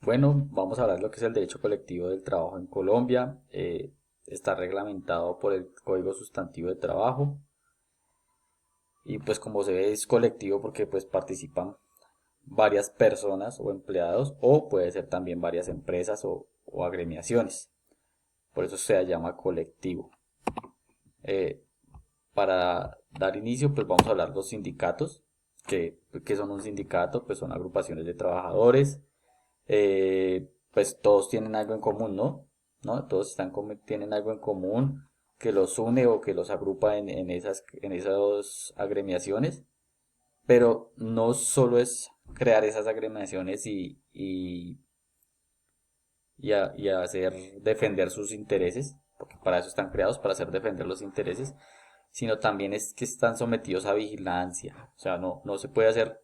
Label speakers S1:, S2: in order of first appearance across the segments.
S1: Bueno, vamos a hablar de lo que es el derecho colectivo del trabajo en Colombia. Está reglamentado por el Código Sustantivo de Trabajo y pues como se ve es colectivo porque pues participan varias personas o empleados o puede ser también varias empresas o agremiaciones. Por eso se llama colectivo. Eh, para dar inicio pues vamos a hablar de los sindicatos. ¿Qué son un sindicato? Pues son agrupaciones de trabajadores. Pues todos tienen algo en común, ¿no? ¿No? Todos tienen algo en común que los une o que los agrupa en esas agremiaciones, pero no solo es crear esas agremiaciones y hacer defender sus intereses, porque para eso están creados, para hacer defender los intereses, sino también es que están sometidos a vigilancia. O sea, no se puede hacer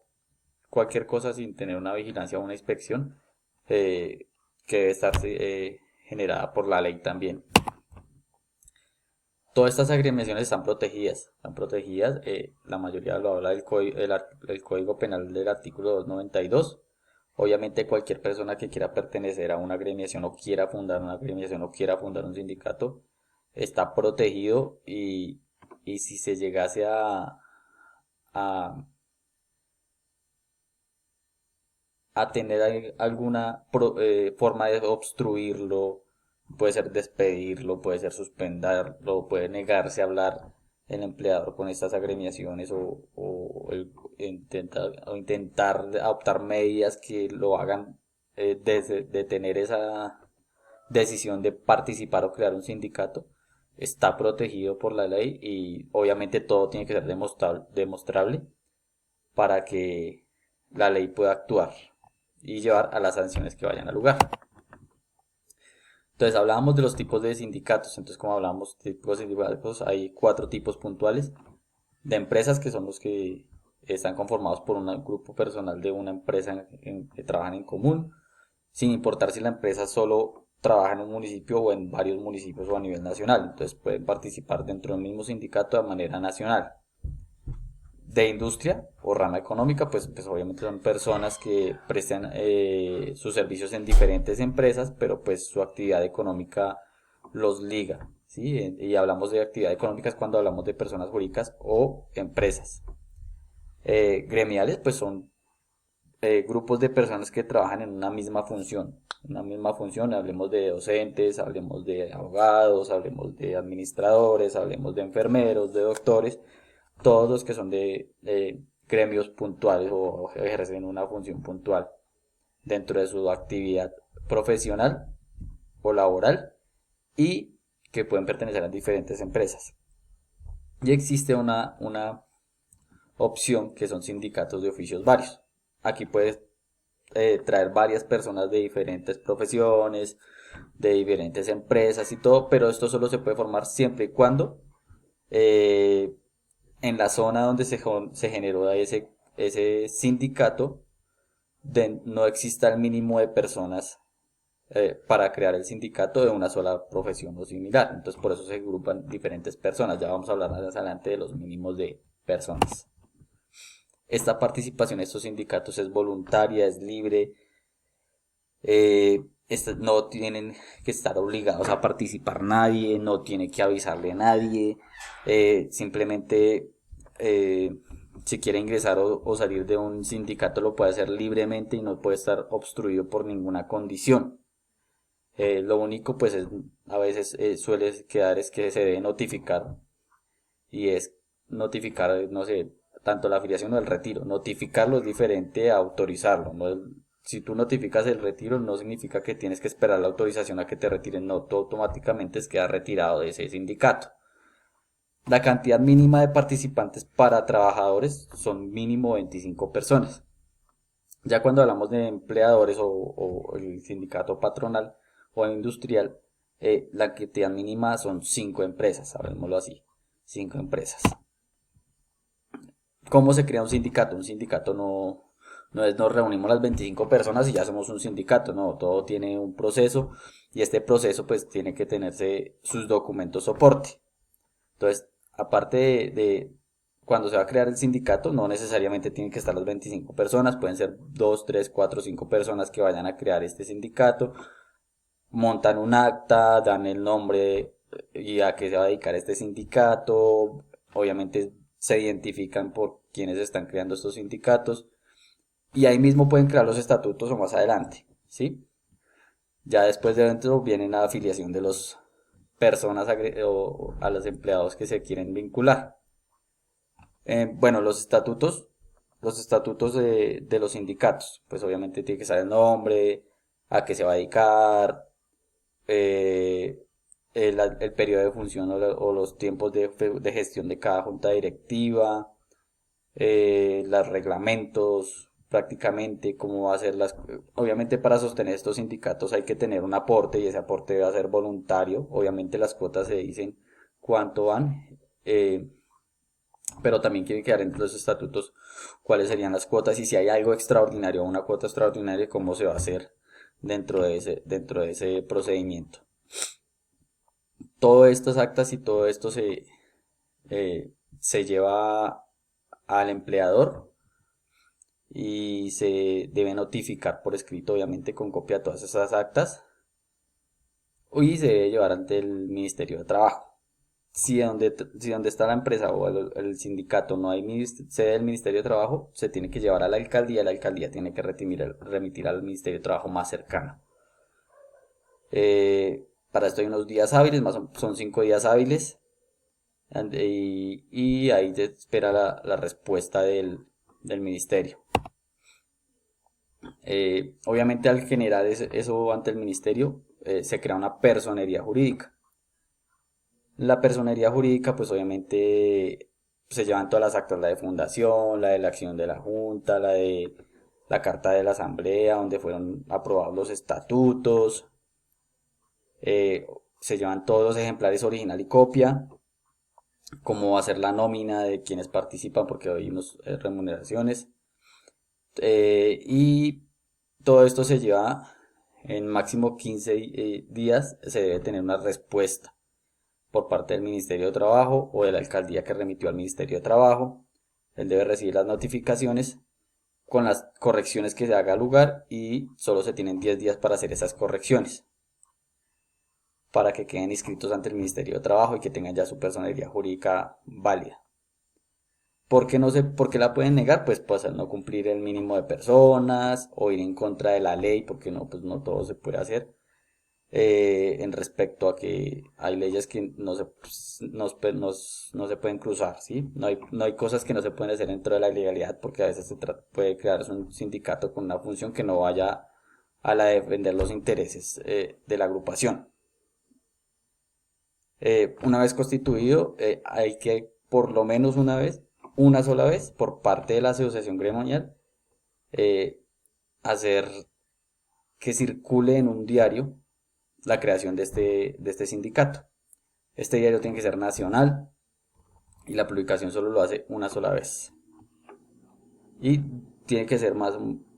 S1: cualquier cosa sin tener una vigilancia o una inspección eh, que debe estar generada por la ley también. Todas estas agremiaciones están protegidas, la mayoría lo habla el Código Penal del artículo 292. Obviamente cualquier persona que quiera pertenecer a una agremiación o quiera fundar una agremiación o quiera fundar un sindicato está protegido y si se llegase a, a tener alguna forma de obstruirlo, puede ser despedirlo, puede ser suspenderlo, puede negarse a hablar el empleador con estas agremiaciones o intentar adoptar medidas que lo hagan detener esa decisión de participar o crear un sindicato. Está protegido por la ley y obviamente todo tiene que ser demostrable para que la ley pueda actuar y llevar a las sanciones que vayan al lugar. Entonces hablábamos de los tipos de sindicatos. Entonces como hablábamos de tipos de sindicatos, hay cuatro tipos puntuales de empresas que son los que están conformados por un grupo personal de una empresa que trabajan en común, sin importar si la empresa solo trabaja en un municipio o en varios municipios o a nivel nacional. Entonces pueden participar dentro del mismo sindicato de manera nacional. De industria o rama económica, pues obviamente son personas que prestan sus servicios en diferentes empresas, pero pues su actividad económica los liga, ¿sí? Y hablamos de actividad económicas cuando hablamos de personas jurídicas o empresas. Gremiales, pues son grupos de personas que trabajan en una misma función, hablemos de docentes, hablemos de abogados, hablemos de administradores, hablemos de enfermeros, de doctores, todos los que son de gremios puntuales o ejercen una función puntual dentro de su actividad profesional o laboral y que pueden pertenecer a diferentes empresas. Y existe una opción que son sindicatos de oficios varios. Aquí puedes traer varias personas de diferentes profesiones, de diferentes empresas y todo, pero esto solo se puede formar siempre y cuando eh, en la zona donde se generó ese sindicato no exista el mínimo de personas para crear el sindicato de una sola profesión o similar. Entonces por eso se agrupan diferentes personas. Ya vamos a hablar más adelante de los mínimos de personas. Esta participación en estos sindicatos es voluntaria, es libre, no tienen que estar obligados a participar nadie, no tiene que avisarle a nadie, simplemente si quiere ingresar o salir de un sindicato lo puede hacer libremente y no puede estar obstruido por ninguna condición. Lo único pues a veces suele quedar es que se debe notificar y es notificar, no sé, tanto la afiliación o el retiro. Notificarlo es diferente a autorizarlo. Si tú notificas el retiro no significa que tienes que esperar la autorización a que te retiren, no, tú automáticamente quedas retirado de ese sindicato. La cantidad mínima de participantes para trabajadores son mínimo 25 personas. Ya cuando hablamos de empleadores o el sindicato patronal o industrial, la cantidad mínima son 5 empresas, sabémoslo así, 5 empresas. ¿Cómo se crea un sindicato? Un sindicato no es nos reunimos las 25 personas y ya somos un sindicato, no, todo tiene un proceso y este proceso pues tiene que tenerse sus documentos soporte. Entonces, aparte cuando se va a crear el sindicato, no necesariamente tienen que estar las 25 personas, pueden ser 2, 3, 4, 5 personas que vayan a crear este sindicato, montan un acta, dan el nombre y a qué se va a dedicar este sindicato, obviamente se identifican por quienes están creando estos sindicatos y ahí mismo pueden crear los estatutos o más adelante, ¿sí? Ya después de dentro viene la afiliación de las personas o a los empleados que se quieren vincular. Bueno, los estatutos de los sindicatos, pues obviamente tiene que saber el nombre, a qué se va a dedicar, eh, el periodo de función o los tiempos de gestión de cada junta directiva, los reglamentos, prácticamente cómo va a ser Obviamente para sostener estos sindicatos hay que tener un aporte y ese aporte debe ser voluntario. Obviamente las cuotas se dicen cuánto van, pero también quiere quedar entre los estatutos cuáles serían las cuotas y si hay algo extraordinario o una cuota extraordinaria, cómo se va a hacer dentro de ese procedimiento. Todas estas actas y todo esto se lleva al empleador y se debe notificar por escrito, obviamente con copia de todas esas actas, y se debe llevar ante el Ministerio de Trabajo. Si donde está la empresa o el sindicato no hay sede del Ministerio de Trabajo, se tiene que llevar a la alcaldía tiene que remitir al Ministerio de Trabajo más cercano. Para esto hay unos días hábiles, son 5 días hábiles, y ahí se espera la respuesta del ministerio. Obviamente al generar eso ante el ministerio, se crea una personería jurídica. La personería jurídica, pues obviamente se llevan todas las actas, la de fundación, la de la acción de la junta, la de la carta de la asamblea, donde fueron aprobados los estatutos, se llevan todos los ejemplares original y copia, cómo hacer la nómina de quienes participan, porque hoy unos remuneraciones, y todo esto se lleva en máximo 15 días, se debe tener una respuesta por parte del Ministerio de Trabajo o de la alcaldía que remitió al Ministerio de Trabajo. Él debe recibir las notificaciones con las correcciones que se haga lugar y solo se tienen 10 días para hacer esas correcciones, para que queden inscritos ante el Ministerio de Trabajo y que tengan ya su personalidad jurídica válida. ¿Por qué la pueden negar? Pues al no cumplir el mínimo de personas o ir en contra de la ley, porque no, pues no todo se puede hacer. En respecto a que hay leyes que no se pueden cruzar, ¿sí? No hay cosas que no se pueden hacer dentro de la legalidad porque a veces puede crearse un sindicato con una función que no vaya a la de defender los intereses de la agrupación. Una vez constituido, hay que por lo menos una sola vez, por parte de la asociación gremial, eh, hacer que circule en un diario la creación de este sindicato. Este diario tiene que ser nacional y la publicación solo lo hace una sola vez. Y tiene que ser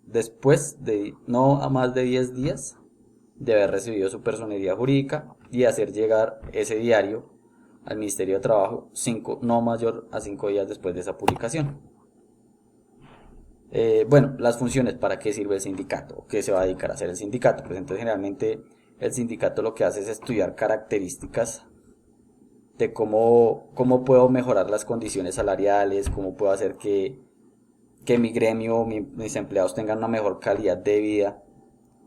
S1: después de no a más de 10 días de haber recibido su personería jurídica y hacer llegar ese diario al Ministerio de Trabajo no mayor a 5 días después de esa publicación. Bueno, las funciones, ¿para qué sirve el sindicato? ¿Qué se va a dedicar a hacer el sindicato? Pues entonces generalmente el sindicato lo que hace es estudiar características de cómo puedo mejorar las condiciones salariales, cómo puedo hacer que mi gremio, mis empleados tengan una mejor calidad de vida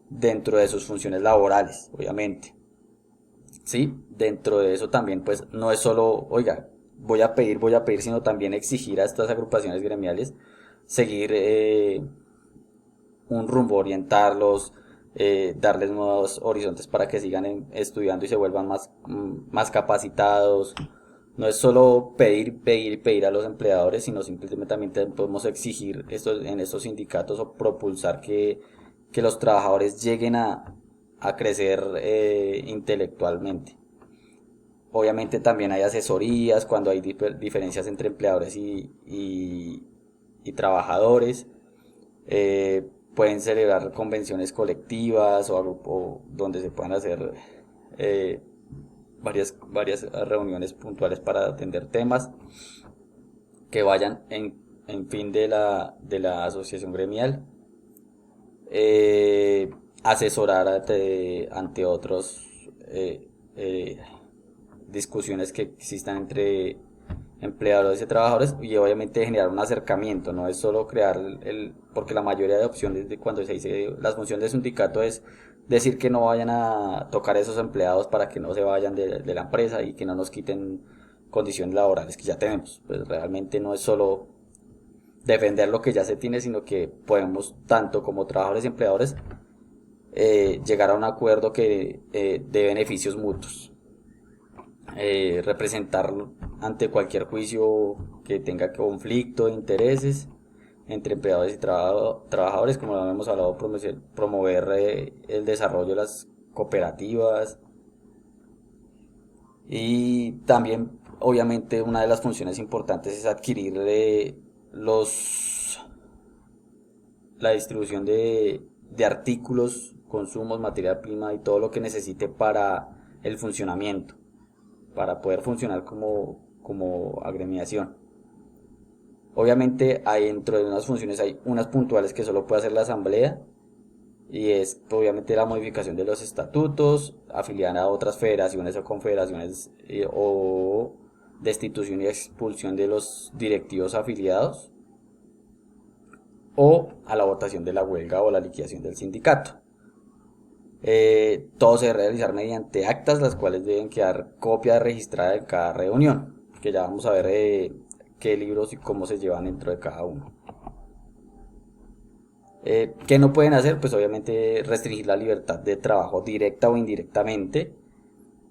S1: dentro de sus funciones laborales, obviamente. ¿Sí? Dentro de eso también, pues no es solo, oiga, voy a pedir, sino también exigir a estas agrupaciones gremiales seguir un rumbo, orientarlos, darles nuevos horizontes para que sigan estudiando y se vuelvan más capacitados. No es solo pedir a los empleadores, sino simplemente también podemos exigir en estos sindicatos o propulsar que los trabajadores lleguen a crecer intelectualmente. Obviamente también hay asesorías cuando hay diferencias entre empleadores y trabajadores. Pueden celebrar convenciones colectivas o donde se puedan hacer varias reuniones puntuales para atender temas. que vayan en fin de la asociación gremial, asesorar ante otros discusiones que existan entre empleadores y trabajadores, y obviamente generar un acercamiento. No es solo crear porque la mayoría de opciones de cuando se dice las funciones de sindicato es decir que no vayan a tocar a esos empleados para que no se vayan de la empresa y que no nos quiten condiciones laborales que ya tenemos. Pues realmente no es solo defender lo que ya se tiene, sino que podemos, tanto como trabajadores y empleadores, llegar a un acuerdo de beneficios mutuos. Representar ante cualquier juicio que tenga conflicto de intereses entre empleadores y trabajadores, como lo hemos hablado, promover el desarrollo de las cooperativas, y también obviamente una de las funciones importantes es adquirir la distribución de artículos, consumos, materia prima y todo lo que necesite para el funcionamiento, para poder funcionar como agremiación. Obviamente hay dentro de unas funciones hay unas puntuales que solo puede hacer la asamblea, y es obviamente la modificación de los estatutos, afiliar a otras federaciones o confederaciones, o destitución y expulsión de los directivos afiliados, o a la votación de la huelga o la liquidación del sindicato. Todo se debe realizar mediante actas, las cuales deben quedar copia registrada en cada reunión, que ya vamos a ver qué libros y cómo se llevan dentro de cada uno. ¿Qué no pueden hacer? Pues obviamente restringir la libertad de trabajo directa o indirectamente,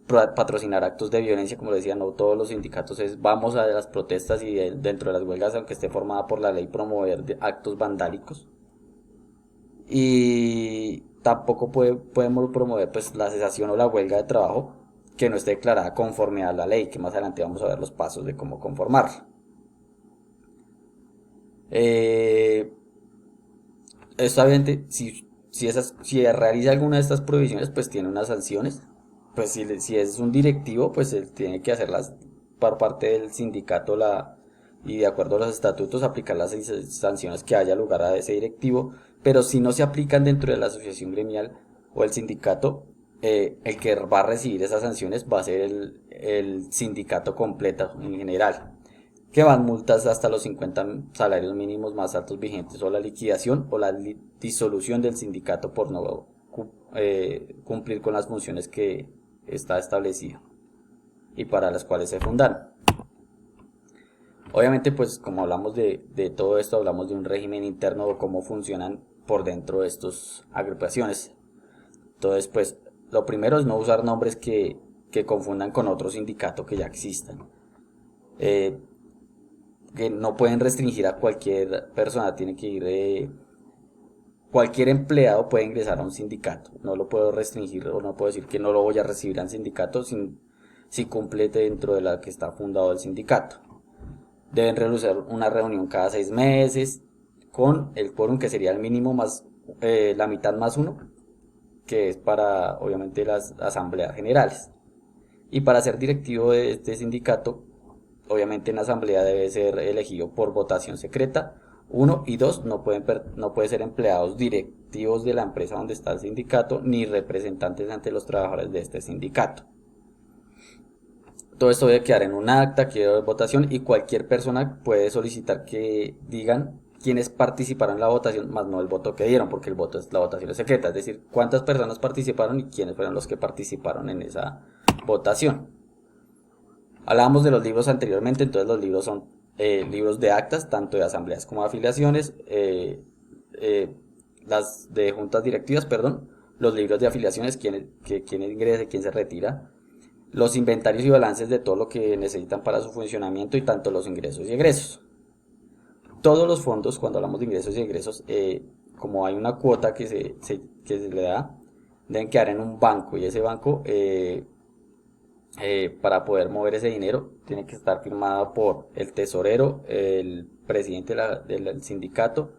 S1: patrocinar actos de violencia, como decía, no todos los sindicatos vamos a las protestas, y dentro de las huelgas, aunque esté formada por la ley, promover actos vandálicos. Y tampoco podemos promover pues la cesación o la huelga de trabajo que no esté declarada conforme a la ley, que más adelante vamos a ver los pasos de cómo conformarla. Esto obviamente, si realiza alguna de estas prohibiciones, pues tiene unas sanciones. Pues si es un directivo, pues él tiene que hacerlas por parte del sindicato, y de acuerdo a los estatutos aplicar las sanciones que haya lugar a ese directivo. Pero si no se aplican dentro de la asociación gremial o el sindicato, el que va a recibir esas sanciones va a ser el sindicato completo en general, que van multas hasta los 50 salarios mínimos más altos vigentes, o la liquidación o la disolución del sindicato por no cumplir con las funciones que está establecido y para las cuales se fundaron. Obviamente, pues como hablamos de todo esto, hablamos de un régimen interno o cómo funcionan por dentro de estas agrupaciones. Entonces, pues lo primero es no usar nombres que confundan con otro sindicato que ya existan. Que no pueden restringir a cualquier persona, tiene que ir, cualquier empleado puede ingresar a un sindicato, no lo puedo restringir o no puedo decir que no lo voy a recibir al sindicato si cumple dentro de la que está fundado el sindicato. Deben realizar una reunión cada 6 meses con el quórum, que sería el mínimo más la mitad más uno, que es para obviamente las asambleas generales. Y para ser directivo de este sindicato, obviamente en la asamblea debe ser elegido por votación secreta. Uno y dos, no pueden ser empleados directivos de la empresa donde está el sindicato, ni representantes ante los trabajadores de este sindicato. Todo esto debe quedar en un acta, queda de votación, y cualquier persona puede solicitar que digan quiénes participaron en la votación, más no el voto que dieron, porque la votación es secreta, es decir, cuántas personas participaron y quiénes fueron los que participaron en esa votación. Hablábamos de los libros anteriormente, entonces los libros son libros de actas, tanto de asambleas como de afiliaciones, las de juntas directivas, perdón, los libros de afiliaciones, quién ingresa y quién se retira, los inventarios y balances de todo lo que necesitan para su funcionamiento, y tanto los ingresos y egresos. Todos los fondos, cuando hablamos de ingresos y egresos, como hay una cuota que se le da, deben quedar en un banco, y ese banco, para poder mover ese dinero, tiene que estar firmada por el tesorero, el presidente del sindicato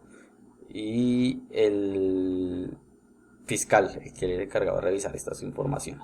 S1: y el fiscal, el que es el encargado de revisar esta información.